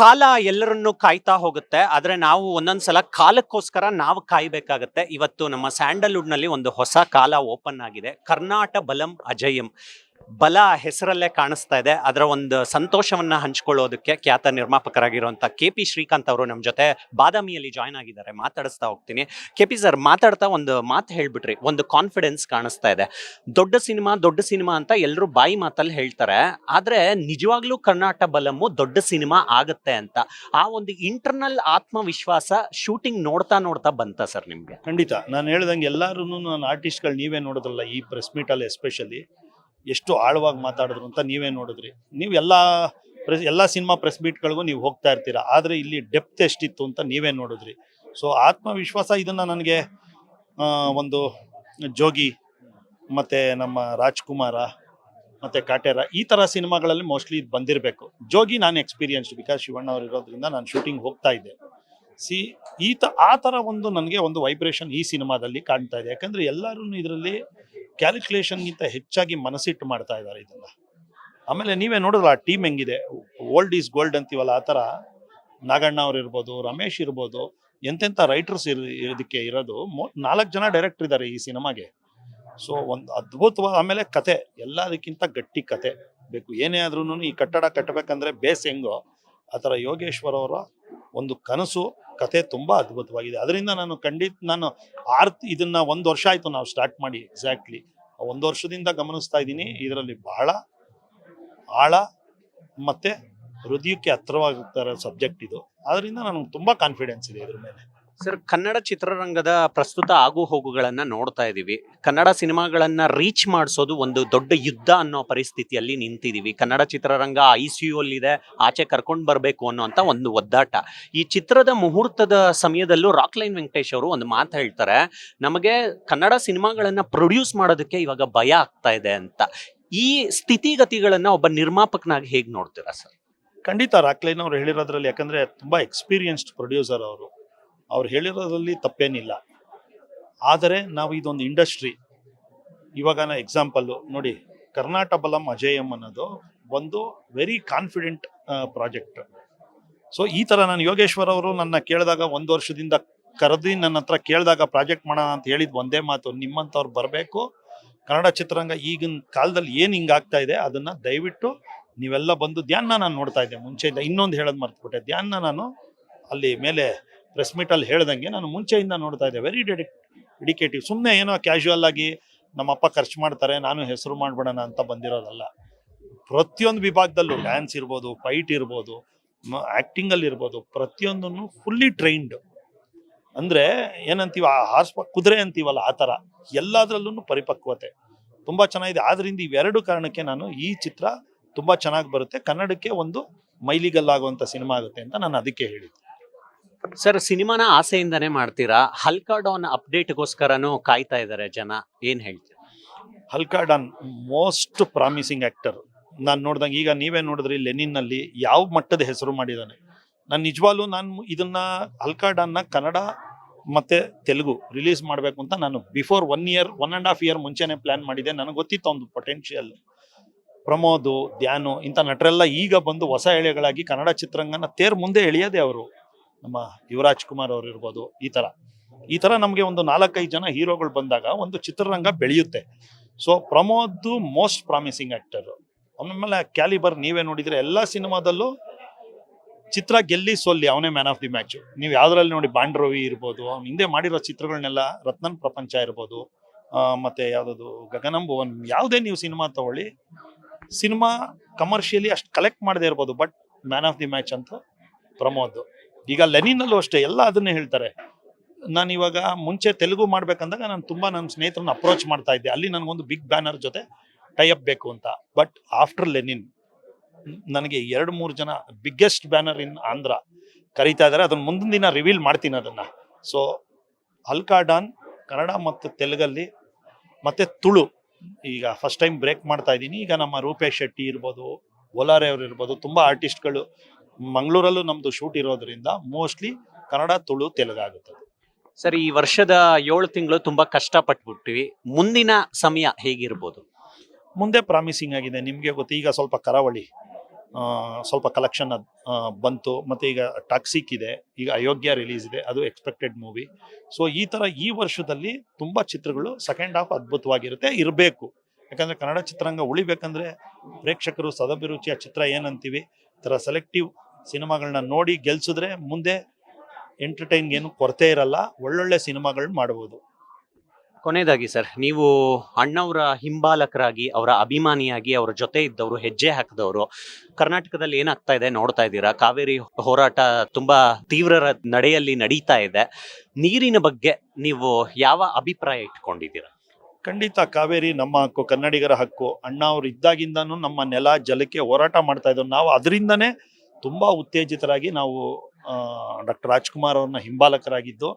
ಕಾಲ ಎಲ್ಲರನ್ನು ಕಾಯ್ತಾ ಹೋಗುತ್ತೆ. ಆದ್ರೆ ನಾವು ಒಂದೊಂದ್ಸಲ ಕಾಲಕ್ಕೋಸ್ಕರ ನಾವು ಕಾಯ್ಬೇಕಾಗತ್ತೆ. ಇವತ್ತು ನಮ್ಮ ಸ್ಯಾಂಡಲ್ವುಡ್ ನಲ್ಲಿ ಒಂದು ಹೊಸ ಕಾಲ ಓಪನ್ ಆಗಿದೆ. ಕರ್ನಾಟ ಬಲಂ ಅಜಯಂ. ಬಲ ಹೆಸರಲ್ಲೇ ಕಾಣಿಸ್ತಾ ಇದೆ. ಅದರ ಒಂದು ಸಂತೋಷವನ್ನ ಹಂಚ್ಕೊಳ್ಳೋದಕ್ಕೆ ಖ್ಯಾತ ನಿರ್ಮಾಪಕರಾಗಿರುವಂತ KP ಶ್ರೀಕಾಂತ್ ಅವರು ನಮ್ಮ ಜೊತೆ ಬಾದಾಮಿಯಲ್ಲಿ ಜಾಯ್ನ್ ಆಗಿದ್ದಾರೆ. ಮಾತಾಡಿಸ್ತಾ ಹೋಗ್ತೀನಿ. KP ಸರ್, ಮಾತಾಡ್ತಾ ಒಂದು ಮಾತು ಹೇಳ್ಬಿಟ್ರಿ, ಒಂದು ಕಾನ್ಫಿಡೆನ್ಸ್ ಕಾಣಿಸ್ತಾ ಇದೆ. ದೊಡ್ಡ ಸಿನಿಮಾ ಅಂತ ಎಲ್ಲರೂ ಬಾಯಿ ಮಾತಲ್ಲಿ ಹೇಳ್ತಾರೆ. ಆದ್ರೆ ನಿಜವಾಗ್ಲೂ ಕರ್ನಾಟ ಬಲಮ್ಮು ದೊಡ್ಡ ಸಿನಿಮಾ ಆಗತ್ತೆ ಅಂತ ಆ ಒಂದು ಇಂಟರ್ನಲ್ ಆತ್ಮವಿಶ್ವಾಸ ಶೂಟಿಂಗ್ ನೋಡ್ತಾ ಬಂತ ಸರ್ ನಿಮ್ಗೆ? ಖಂಡಿತ. ನಾನು ಹೇಳ್ದಂಗೆ ಎಲ್ಲರೂ ನನ್ನ ಆರ್ಟಿಸ್ಟ್ಗಳು ನೀವೇ ನೋಡಿದ್ರಲ್ಲ ಈ ಪ್ರೆಸ್ ಮೀಟಲ್ಲಿ ಎಸ್ಪೆಷಲಿ ಎಷ್ಟು ಆಳವಾಗಿ ಮಾತಾಡಿದ್ರು ಅಂತ ನೀವೇ ನೋಡಿದ್ರಿ. ನೀವು ಎಲ್ಲ ಸಿನಿಮಾ ಪ್ರೆಸ್ ಮೀಟ್ಗಳಿಗೂ ನೀವು ಹೋಗ್ತಾ ಇರ್ತೀರಾ, ಆದರೆ ಇಲ್ಲಿ ಡೆಪ್ತ್ ಎಷ್ಟಿತ್ತು ಅಂತ ನೀವೇ ನೋಡಿದ್ರಿ. ಸೊ ಆತ್ಮವಿಶ್ವಾಸ ಇದನ್ನು ನನಗೆ ಒಂದು ಜೋಗಿ ಮತ್ತು ನಮ್ಮ ರಾಜ್ಕುಮಾರ ಮತ್ತು ಕಾಟೇರ ಈ ಥರ ಸಿನಿಮಾಗಳಲ್ಲಿ ಮೋಸ್ಟ್ಲಿ ಇದು ಬಂದಿರಬೇಕು. ಜೋಗಿ ನಾನು ಎಕ್ಸ್ಪೀರಿಯನ್ಸ್ಡ್, ಬಿಕಾಸ್ ಶಿವಣ್ಣ ಅವ್ರು ಇರೋದ್ರಿಂದ ನಾನು ಶೂಟಿಂಗ್ ಹೋಗ್ತಾ ಇದ್ದೆ. ಆ ಥರ ಒಂದು ನನಗೆ ಒಂದು ವೈಬ್ರೇಷನ್ ಈ ಸಿನಿಮಾದಲ್ಲಿ ಕಾಣ್ತಾ ಇದೆ. ಯಾಕಂದರೆ ಎಲ್ಲರೂ ಇದರಲ್ಲಿ ಕ್ಯಾಲ್ಕುಲೇಷನ್ಗಿಂತ ಹೆಚ್ಚಾಗಿ ಮನಸ್ಸಿಟ್ಟು ಮಾಡ್ತಾ ಇದ್ದಾರೆ ಇದನ್ನು. ಆಮೇಲೆ ನೀವೇ ನೋಡಿದ್ರೆ ಆ ಟೀಮ್ ಹೆಂಗಿದೆ, ಓಲ್ಡ್ ಈಸ್ ಗೋಲ್ಡ್ ಅಂತೀವಲ್ಲ, ಆ ಥರ ನಾಗಣ್ಣ ಅವ್ರು ಇರ್ಬೋದು, ರಮೇಶ್ ಇರ್ಬೋದು, ಎಂತೆಂಥ ರೈಟರ್ಸ್ ಇದಕ್ಕೆ ಇರೋದು. 4 ಜನ ಡೈರೆಕ್ಟರ್ ಇದ್ದಾರೆ ಈ ಸಿನಿಮಾಗೆ. ಸೊ ಒಂದು ಅದ್ಭುತವಾದ, ಆಮೇಲೆ ಕತೆ ಎಲ್ಲದಕ್ಕಿಂತ ಗಟ್ಟಿ ಕತೆ ಬೇಕು. ಏನೇ ಆದ್ರೂ ಈ ಕಟ್ಟಡ ಕಟ್ಟಬೇಕಂದ್ರೆ ಬೇಸ್ ಹೆಂಗೋ ಆ ಥರ ಯೋಗೇಶ್ವರ್ ಅವರ ಒಂದು ಕನಸು ಕತೆ ತುಂಬ ಅದ್ಭುತವಾಗಿದೆ. ಅದರಿಂದ ನಾನು ಇದನ್ನ 1 ವರ್ಷ ಆಯಿತು ನಾವು ಸ್ಟಾರ್ಟ್ ಮಾಡಿ. ಎಕ್ಸಾಕ್ಟ್ಲಿ 1 ವರ್ಷದಿಂದ ಗಮನಿಸ್ತಾ ಇದ್ದೀನಿ. ಇದರಲ್ಲಿ ಬಹಳ ಆಳ ಮತ್ತು ಹೃದಯಕ್ಕೆ ಹತ್ರವಾಗುತ್ತಾರೆ ಸಬ್ಜೆಕ್ಟ್ ಇದು. ಅದರಿಂದ ನನಗೆ ತುಂಬ ಕಾನ್ಫಿಡೆನ್ಸ್ ಇದೆ ಇದ್ರ ಮೇಲೆ. ಸರ್, ಕನ್ನಡ ಚಿತ್ರರಂಗದ ಪ್ರಸ್ತುತ ಆಗು ಹೋಗುಗಳನ್ನ ನೋಡ್ತಾ ಇದೀವಿ. ಕನ್ನಡ ಸಿನಿಮಾಗಳನ್ನ ರೀಚ್ ಮಾಡಿಸೋದು ಒಂದು ದೊಡ್ಡ ಯುದ್ಧ ಅನ್ನೋ ಪರಿಸ್ಥಿತಿಯಲ್ಲಿ ನಿಂತಿದೀವಿ. ಕನ್ನಡ ಚಿತ್ರರಂಗ ICU ಅಲ್ಲಿದೆ, ಆಚೆ ಕರ್ಕೊಂಡು ಬರಬೇಕು ಅನ್ನೋಂಥ ಒಂದು ಒದ್ದಾಟ. ಈ ಚಿತ್ರದ ಮುಹೂರ್ತದ ಸಮಯದಲ್ಲೂ ರಾಕ್ಲೈನ್ ವೆಂಕಟೇಶ್ ಅವರು ಒಂದು ಮಾತು ಹೇಳ್ತಾರೆ, ನಮಗೆ ಕನ್ನಡ ಸಿನಿಮಾಗಳನ್ನ ಪ್ರೊಡ್ಯೂಸ್ ಮಾಡೋದಕ್ಕೆ ಇವಾಗ ಭಯ ಆಗ್ತಾ ಇದೆ ಅಂತ. ಈ ಸ್ಥಿತಿಗತಿಗಳನ್ನ ಒಬ್ಬ ನಿರ್ಮಾಪಕನಾಗಿ ಹೇಗೆ ನೋಡ್ತೀರಾ ಸರ್? ಖಂಡಿತ ರಾಕ್ಲೈನ್ ಅವ್ರು ಹೇಳಿರೋದ್ರಲ್ಲಿ, ಯಾಕಂದರೆ ತುಂಬ ಎಕ್ಸ್ಪೀರಿಯನ್ಸ್ಡ್ ಪ್ರೊಡ್ಯೂಸರ್ ಅವ್ರು ಹೇಳಿರೋದ್ರಲ್ಲಿ ತಪ್ಪೇನಿಲ್ಲ. ಆದರೆ ನಾವು ಇದೊಂದು ಇಂಡಸ್ಟ್ರಿ. ಇವಾಗ ಎಕ್ಸಾಂಪಲ್ಲು ನೋಡಿ, ಕರ್ನಾಟ ಬಲಂ ಅಜಯಂ ಅನ್ನೋದು ಒಂದು ವೆರಿ ಕಾನ್ಫಿಡೆಂಟ್ ಪ್ರಾಜೆಕ್ಟ್. ಸೊ ಈ ಥರ ನಾನು ಯೋಗೇಶ್ವರ್ ಅವರು ನನ್ನ ಕೇಳಿದಾಗ 1 ವರ್ಷದಿಂದ ಕರೆದು ನನ್ನ ಹತ್ರ ಕೇಳಿದಾಗ ಪ್ರಾಜೆಕ್ಟ್ ಮಾಡೋಣ ಅಂತ ಹೇಳಿದ ಒಂದೇ ಮಾತು, ನಿಮ್ಮಂಥವ್ರು ಬರಬೇಕು, ಕನ್ನಡ ಚಿತ್ರರಂಗ ಈಗಿನ ಕಾಲದಲ್ಲಿ ಏನು ಹಿಂಗಾಗ್ತಾ ಇದೆ ಅದನ್ನು ದಯವಿಟ್ಟು ನೀವೆಲ್ಲ ಬಂದು. ಧ್ಯಾನ ನಾನು ನೋಡ್ತಾ ಇದ್ದೆ ಮುಂಚೆಯಿಂದ. ಇನ್ನೊಂದು ಹೇಳೋದು ಮರ್ತ್ಬಿಟ್ಟೆ, ಧ್ಯಾನ ನಾನು ಅಲ್ಲಿ ಮೇಲೆ ಪ್ರೆಸ್ ಮೀಟಲ್ಲಿ ಹೇಳ್ದಂಗೆ ನಾನು ಮುಂಚೆಯಿಂದ ನೋಡ್ತಾ ಇದ್ದೆ. Very dedicative. ಸುಮ್ಮನೆ ಏನೋ ಕ್ಯಾಶುವಲ್ ಆಗಿ ನಮ್ಮಪ್ಪ ಖರ್ಚು ಮಾಡ್ತಾರೆ ನಾನು ಹೆಸರು ಮಾಡ್ಬಿಡೋಣ ಅಂತ ಬಂದಿರೋದಲ್ಲ. ಪ್ರತಿಯೊಂದು ವಿಭಾಗದಲ್ಲೂ ಡ್ಯಾನ್ಸ್ ಇರ್ಬೋದು, ಫೈಟ್ ಇರ್ಬೋದು, ಆ್ಯಕ್ಟಿಂಗಲ್ಲಿ ಇರ್ಬೋದು, ಪ್ರತಿಯೊಂದನ್ನು ಫುಲ್ಲಿ ಟ್ರೈನ್ಡ್. ಅಂದರೆ ಏನಂತೀವ, ಕುದುರೆ ಅಂತೀವಲ್ಲ ಆ ಥರ ಎಲ್ಲದರಲ್ಲೂ ಪರಿಪಕ್ವತೆ ತುಂಬ ಚೆನ್ನಾಗಿದೆ. ಆದ್ದರಿಂದ ಇವೆರಡು ಕಾರಣಕ್ಕೆ ನಾನು ಈ ಚಿತ್ರ ತುಂಬ ಚೆನ್ನಾಗಿ ಬರುತ್ತೆ, ಕನ್ನಡಕ್ಕೆ ಒಂದು ಮೈಲಿಗಲ್ಲಾಗುವಂಥ ಸಿನಿಮಾ ಆಗುತ್ತೆ ಅಂತ ನಾನು ಅದಕ್ಕೆ ಹೇಳಿದ್ದೆ. ಸರ್, ಸಿನಿಮಾನ ಆಸೆಯಿಂದನೇ ಮಾಡ್ತೀರಾ? ಹಲ್ಕಾ ಡಾನ್ ಅಪ್ಡೇಟ್ಗೋಸ್ಕರನೂ ಕಾಯ್ತಾ ಇದ್ದಾರೆ ಜನ, ಏನ್ ಹೇಳ್ತೀರಾ? ಹಲ್ಕಾ ಡಾನ್ ಮೋಸ್ಟ್ ಪ್ರಾಮಿಸಿಂಗ್ ಆ್ಯಕ್ಟರ್. ನಾನು ನೋಡ್ದಂಗೆ, ಈಗ ನೀವೇ ನೋಡಿದ್ರಿ ಲೆನಿನ್ನಲ್ಲಿ ಯಾವ ಮಟ್ಟದ ಹೆಸರು ಮಾಡಿದ್ದಾನೆ. ನಾನು ನಿಜವಾಗ್ಲೂ ಇದನ್ನ ಹಲ್ಕಾ ಡಾನ್ನ ಕನ್ನಡ ಮತ್ತು ತೆಲುಗು ರಿಲೀಸ್ ಮಾಡಬೇಕು ಅಂತ ನಾನು ಬಿಫೋರ್ 1.5 ಇಯರ್ ಮುಂಚೆನೇ ಪ್ಲ್ಯಾನ್ ಮಾಡಿದ್ದೆ. ನನಗೆ ಗೊತ್ತಿತ್ತು ಒಂದು ಪೊಟೆನ್ಷಿಯಲ್. ಪ್ರಮೋದು, ಧ್ಯಾನು ಇಂಥ ನಟರೆಲ್ಲ ಈಗ ಬಂದು ಹೊಸ ಎಳೆಗಳಾಗಿ ಕನ್ನಡ ಚಿತ್ರರಂಗನ ಮುಂದೆ ಎಳೆಯೋದೇ ಅವರು. ನಮ್ಮ ಯುವರಾಜ್ ಕುಮಾರ್ ಅವರು ಇರ್ಬೋದು. ಈ ಥರ ನಮಗೆ ಒಂದು 4-5 ಜನ ಹೀರೋಗಳು ಬಂದಾಗ ಒಂದು ಚಿತ್ರರಂಗ ಬೆಳೆಯುತ್ತೆ. So Pramod most promising actor. ಆಮೇಲೆ ಕ್ಯಾಲಿಬರ್ ನೀವೇ ನೋಡಿದರೆ ಎಲ್ಲ ಸಿನಿಮಾದಲ್ಲೂ ಚಿತ್ರ ಗೆಲ್ಲಿ ಸೋಲ್ಲಿ ಅವನೇ ಮ್ಯಾನ್ ಆಫ್ ದಿ ಮ್ಯಾಚು. ನೀವು ಯಾವುದ್ರಲ್ಲಿ ನೋಡಿ, ಬಾಂಡ್ರವಿ ಇರ್ಬೋದು, ಅವ್ನು ಹಿಂದೆ ಮಾಡಿರೋ ಚಿತ್ರಗಳನ್ನೆಲ್ಲ, ರತ್ನನ್ ಪ್ರಪಂಚ ಇರ್ಬೋದು, ಮತ್ತು ಯಾವುದದು ಗಗನಂಭುವನ್, ಯಾವುದೇ ನೀವು ಸಿನಿಮಾ ತಗೊಳ್ಳಿ, ಸಿನಿಮಾ ಕಮರ್ಷಿಯಲಿ ಅಷ್ಟು ಕಲೆಕ್ಟ್ ಮಾಡದೇ ಇರ್ಬೋದು, but man of the match ಅಂತ ಪ್ರಮೋದ್. ಈಗ ಲೆನಿನಲ್ಲೂ ಅಷ್ಟೇ ಎಲ್ಲ ಅದನ್ನೇ ಹೇಳ್ತಾರೆ. ನಾನು ಇವಾಗ ಮುಂಚೆ ತೆಲುಗು ಮಾಡ್ಬೇಕಂದಾಗ ನಾನು ತುಂಬ ನನ್ನ ಸ್ನೇಹಿತರನ್ನ ಅಪ್ರೋಚ್ ಮಾಡ್ತಾ ಇದ್ದೆ, ಅಲ್ಲಿ ನನಗೊಂದು ಬಿಗ್ ಬ್ಯಾನರ್ ಜೊತೆ ಟೈಅಪ್ ಬೇಕು ಅಂತ. ಬಟ್ ಆಫ್ಟರ್ ಲೆನಿನ್ ನನಗೆ 2-3 ಜನ ಬಿಗ್ಗೆಸ್ಟ್ ಬ್ಯಾನರ್ ಇನ್ ಆಂಧ್ರ ಕರೀತಾ ಇದ್ದಾರೆ. ಅದನ್ನು ಮುಂದಿನ ದಿನ ರಿವೀಲ್ ಮಾಡ್ತೀನಿ ಅದನ್ನು. ಸೊ ಹಲ್ಕಾ ಡಾನ್ ಕನ್ನಡ ಮತ್ತು ತೆಲುಗಲ್ಲಿ ಮತ್ತು ತುಳು ಈಗ ಫಸ್ಟ್ ಟೈಮ್ ಬ್ರೇಕ್ ಮಾಡ್ತಾ ಇದ್ದೀನಿ. ಈಗ ನಮ್ಮ ರೂಪೇಶ್ ಶೆಟ್ಟಿ ಇರ್ಬೋದು, ಓಲಾರೆ ಅವರು ಇರ್ಬೋದು, ತುಂಬ ಆರ್ಟಿಸ್ಟ್ಗಳು ಮಂಗಳೂರಲ್ಲೂ ನಮ್ಮದು ಶೂಟ್ ಇರೋದ್ರಿಂದ ಮೋಸ್ಟ್ಲಿ ಕನ್ನಡ, ತುಳು, ತೆಲುಗು ಆಗುತ್ತದೆ. ಸರ್, ಈ ವರ್ಷದ 7 ತಿಂಗಳು ತುಂಬಾ ಕಷ್ಟಪಟ್ಬಿಟ್ಟಿವಿ. ಮುಂದಿನ ಸಮಯ ಹೇಗಿರ್ಬೋದು? ಮುಂದೆ ಪ್ರಾಮಿಸಿಂಗ್ ಆಗಿದೆ. ನಿಮಗೆ ಗೊತ್ತು, ಈಗ ಸ್ವಲ್ಪ ಕರಾವಳಿ ಸ್ವಲ್ಪ ಕಲೆಕ್ಷನ್ ಬಂತು. ಮತ್ತು ಈಗ ಟಾಕ್ಸಿಕ್ ಇದೆ, ಈಗ ಅಯೋಗ್ಯ ರಿಲೀಸ್ ಇದೆ, ಅದು ಎಕ್ಸ್ಪೆಕ್ಟೆಡ್ ಮೂವಿ. ಸೊ ಈ ಥರ ಈ ವರ್ಷದಲ್ಲಿ ತುಂಬ ಚಿತ್ರಗಳು ಸೆಕೆಂಡ್ ಹಾಫ್ ಅದ್ಭುತವಾಗಿರುತ್ತೆ, ಇರಬೇಕು. ಯಾಕಂದರೆ ಕನ್ನಡ ಚಿತ್ರರಂಗ ಉಳಿಬೇಕಂದ್ರೆ ಪ್ರೇಕ್ಷಕರು ಸದಭಿರುಚಿಯ ಚಿತ್ರ ಏನಂತೀವಿ ಈ ಥರ ಸೆಲೆಕ್ಟಿವ್ ಸಿನಿಮಾಗಳನ್ನ ನೋಡಿ ಗೆಲ್ಸಿದ್ರೆ ಮುಂದೆ ಎಂಟರ್ಟೈನ್ಗೆ ಏನು ಕೊರತೆ ಇರಲ್ಲ, ಒಳ್ಳೊಳ್ಳೆ ಸಿನಿಮಾಗಳನ್ನ ಮಾಡ್ಬೋದು. ಕೊನೆಯದಾಗಿ ಸರ್, ನೀವು ಅಣ್ಣವರ ಹಿಂಬಾಲಕರಾಗಿ, ಅವರ ಅಭಿಮಾನಿಯಾಗಿ, ಅವರ ಜೊತೆ ಇದ್ದವರು, ಹೆಜ್ಜೆ ಹಾಕಿದವರು, ಕರ್ನಾಟಕದಲ್ಲಿ ಏನಾಗ್ತಾ ಇದೆ ನೋಡ್ತಾ ಇದ್ದೀರಾ. ಕಾವೇರಿ ಹೋರಾಟ ತುಂಬಾ ತೀವ್ರ ನಡೆಯಲ್ಲಿ ನಡೀತಾ ಇದೆ. ನೀರಿನ ಬಗ್ಗೆ ನೀವು ಯಾವ ಅಭಿಪ್ರಾಯ ಇಟ್ಕೊಂಡಿದ್ದೀರಾ? ಖಂಡಿತ ಕಾವೇರಿ ನಮ್ಮ ಹಕ್ಕು, ಕನ್ನಡಿಗರ ಹಕ್ಕು. ಅಣ್ಣ ಅವ್ರು ಇದ್ದಾಗಿಂದನೂ ನಮ್ಮ ನೆಲ ಜಲಕ್ಕೆ ಹೋರಾಟ ಮಾಡ್ತಾ ಇದ್ದವು. ನಾವು ಅದರಿಂದನೇ ತುಂಬ ಉತ್ತೇಜಿತರಾಗಿ ನಾವು ಡಾಕ್ಟರ್ ರಾಜ್ಕುಮಾರ್ ಅವ್ರನ್ನ ಹಿಂಬಾಲಕರಾಗಿದ್ದು.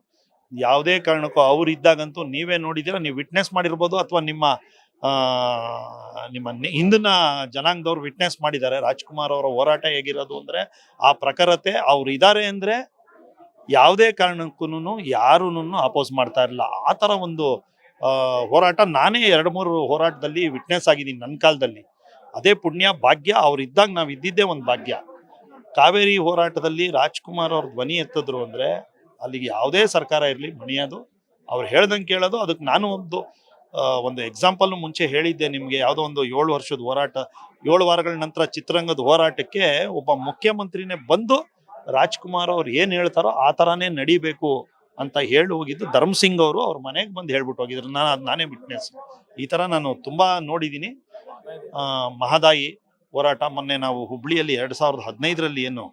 ಯಾವುದೇ ಕಾರಣಕ್ಕೂ ಅವ್ರು ಇದ್ದಾಗಂತೂ ನೀವೇ ನೋಡಿದ್ದೀರಾ, ನೀವು ವಿಟ್ನೆಸ್ ಮಾಡಿರ್ಬೋದು, ಅಥವಾ ನಿಮ್ಮ ಹಿಂದಿನ ಜನಾಂಗದವ್ರು ವಿಟ್ನೆಸ್ ಮಾಡಿದ್ದಾರೆ. ರಾಜ್ಕುಮಾರ್ ಅವರ ಹೋರಾಟ ಹೇಗಿರೋದು ಅಂದರೆ, ಆ ಪ್ರಖರತೆ ಅವ್ರು ಇದ್ದಾರೆ ಅಂದರೆ ಯಾವುದೇ ಕಾರಣಕ್ಕೂ ಯಾರೂ ಅಪೋಸ್ ಮಾಡ್ತಾ ಇರಲಿಲ್ಲ. ಆ ಥರ ಒಂದು ಹೋರಾಟ ನಾನೇ 2-3 ಹೋರಾಟದಲ್ಲಿ ವಿಟ್ನೆಸ್ ಆಗಿದ್ದೀನಿ ನನ್ನ ಕಾಲದಲ್ಲಿ. ಅದೇ ಪುಣ್ಯ ಭಾಗ್ಯ, ಅವ್ರು ಇದ್ದಾಗ ನಾವು ಇದ್ದಿದ್ದೇ ಒಂದು ಭಾಗ್ಯ. ಕಾವೇರಿ ಹೋರಾಟದಲ್ಲಿ ರಾಜ್ಕುಮಾರ್ ಅವ್ರ ಧ್ವನಿ ಎತ್ತಿದ್ರು ಅಂದರೆ ಅಲ್ಲಿಗೆ ಯಾವುದೇ ಸರ್ಕಾರ ಇರಲಿ ಮಣಿಯೋದು, ಅವ್ರು ಹೇಳ್ದಂಗೆ ಕೇಳೋದು. ಅದಕ್ಕೆ ನಾನು ಒಂದು ಎಕ್ಸಾಂಪಲ್ ಮುಂಚೆ ಹೇಳಿದ್ದೆ ನಿಮಗೆ. ಯಾವುದೋ ಒಂದು 7 ವರ್ಷದ ಹೋರಾಟ, 7 ವಾರಗಳ ನಂತರ ಚಿತ್ರರಂಗದ ಹೋರಾಟಕ್ಕೆ ಒಬ್ಬ ಮುಖ್ಯಮಂತ್ರಿನೇ ಬಂದು ರಾಜ್ಕುಮಾರ್ ಅವ್ರು ಏನು ಹೇಳ್ತಾರೋ ಆ ಥರನೇ ನಡಿಬೇಕು ಅಂತ ಹೇಳಿ ಹೋಗಿದ್ದು ಧರ್ಮಸಿಂಗ್ ಅವರು. ಅವ್ರ ಮನೆಗೆ ಬಂದು ಹೇಳ್ಬಿಟ್ಟು ಹೋಗಿದ್ರು. ನಾನೇ ವಿಟ್ನೆಸ್. ಈ ಥರ ನಾನು ತುಂಬ ನೋಡಿದ್ದೀನಿ. ಮಹದಾಯಿ ಹೋರಾಟ ಮೊನ್ನೆ ನಾವು ಹುಬ್ಳಿಯಲ್ಲಿ 2015ರಲ್ಲಿ ಏನು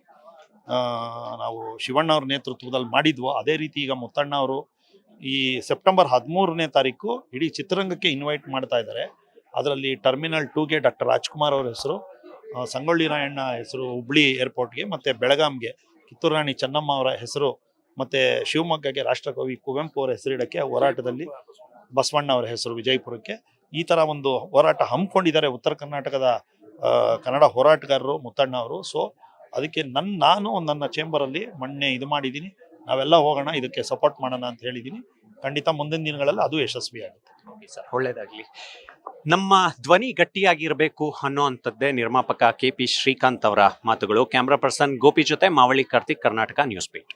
ನಾವು ಶಿವಣ್ಣ ಅವ್ರ ನೇತೃತ್ವದಲ್ಲಿ ಮಾಡಿದ್ವೋ, ಅದೇ ರೀತಿ ಈಗ ಮುತ್ತಣ್ಣ ಅವರು ಈ ಸೆಪ್ಟೆಂಬರ್ 13ನೇ ತಾರೀಕು ಇಡೀ ಚಿತ್ರರಂಗಕ್ಕೆ ಇನ್ವೈಟ್ ಮಾಡ್ತಾ ಇದ್ದಾರೆ. ಅದರಲ್ಲಿ ಟರ್ಮಿನಲ್ 2ಗೆ ಡಾಕ್ಟರ್ ರಾಜ್ಕುಮಾರ್ ಅವ್ರ ಹೆಸರು, ಸಂಗೊಳ್ಳಿ ರಾಯಣ್ಣ ಹೆಸರು ಹುಬ್ಳಿ ಏರ್ಪೋರ್ಟ್ಗೆ, ಮತ್ತು ಬೆಳಗಾಂಗೆ ಕಿತ್ತೂರು ರಾಣಿ ಚೆನ್ನಮ್ಮ ಅವರ ಹೆಸರು, ಮತ್ತು ಶಿವಮೊಗ್ಗಗೆ ರಾಷ್ಟ್ರಕವಿ ಕುವೆಂಪು ಅವರ ಹೆಸರಿಡಕ್ಕೆ ಹೋರಾಟದಲ್ಲಿ ಬಸವಣ್ಣ ಅವರ ಹೆಸರು ವಿಜಯಪುರಕ್ಕೆ. ಈ ಥರ ಒಂದು ಹೋರಾಟ ಹಮ್ಮಿಕೊಂಡಿದ್ದಾರೆ ಉತ್ತರ ಕರ್ನಾಟಕದ ಕನ್ನಡ ಹೋರಾಟಗಾರರು ಮುತ್ತಣ್ಣ ಅವರು. ಸೊ ಅದಕ್ಕೆ ನಾನು ನನ್ನ ಚೇಂಬರಲ್ಲಿ ಮೊನ್ನೆ ಇದು ಮಾಡಿದ್ದೀನಿ, ನಾವೆಲ್ಲ ಹೋಗೋಣ ಇದಕ್ಕೆ ಸಪೋರ್ಟ್ ಮಾಡೋಣ ಅಂತ ಹೇಳಿದ್ದೀನಿ. ಖಂಡಿತ ಮುಂದಿನ ದಿನಗಳಲ್ಲಿ ಅದು ಯಶಸ್ವಿ ಆಗುತ್ತೆ. ಒಳ್ಳೇದಾಗ್ಲಿ. ನಮ್ಮ ಧ್ವನಿ ಗಟ್ಟಿಯಾಗಿರಬೇಕು ಅನ್ನೋ ಅಂಥದ್ದೇ ನಿರ್ಮಾಪಕ KP ಶ್ರೀಕಾಂತ್ ಅವರ ಮಾತುಗಳು. ಕ್ಯಾಮ್ರಾ ಪರ್ಸನ್ ಗೋಪಿ ಜೊತೆ ಮಾವಳಿ ಕಾರ್ತಿಕ್, ಕರ್ನಾಟಕ ನ್ಯೂಸ್ ಬೀಟ್.